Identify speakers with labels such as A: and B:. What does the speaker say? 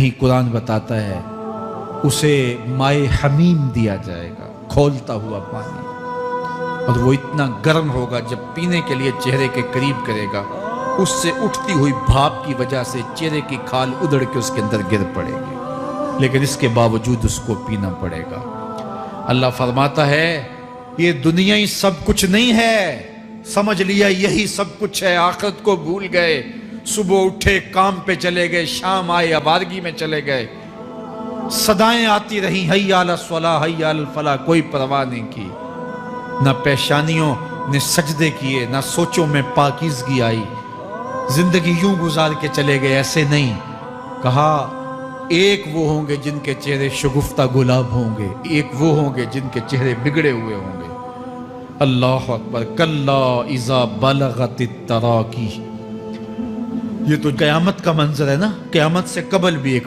A: ہی قرآن بتاتا ہے اسے مائے حمیم دیا جائے گا، کھولتا ہوا پانی، اور وہ اتنا گرم ہوگا جب پینے کے لیے چہرے کے قریب کرے گا اس سے اٹھتی ہوئی بھاپ کی وجہ سے چہرے کی کھال ادھڑ کے اس کے اندر گر پڑے گی، لیکن اس کے باوجود اس کو پینا پڑے گا۔ اللہ فرماتا ہے یہ دنیا ہی سب کچھ نہیں ہے، سمجھ لیا یہی سب کچھ ہے، آخرت کو بھول گئے، صبح اٹھے کام پہ چلے گئے، شام آئے آبادگی میں چلے گئے، صدائیں آتی رہیں حی علی الصلاح حی علی الفلاح، کوئی پرواہ نہیں کی، نہ پیشانیوں نے سجدے کیے، نہ سوچوں میں پاکیزگی آئی، زندگی یوں گزار کے چلے گئے۔ ایسے نہیں، کہا ایک وہ ہوں گے جن کے چہرے شگفتہ گلاب ہوں گے، ایک وہ ہوں گے جن کے چہرے بگڑے ہوئے ہوں گے۔ اللہ اکبر، کلا اذا بلغت التراقی، یہ تو قیامت کا منظر ہے نا، قیامت سے قبل بھی ایک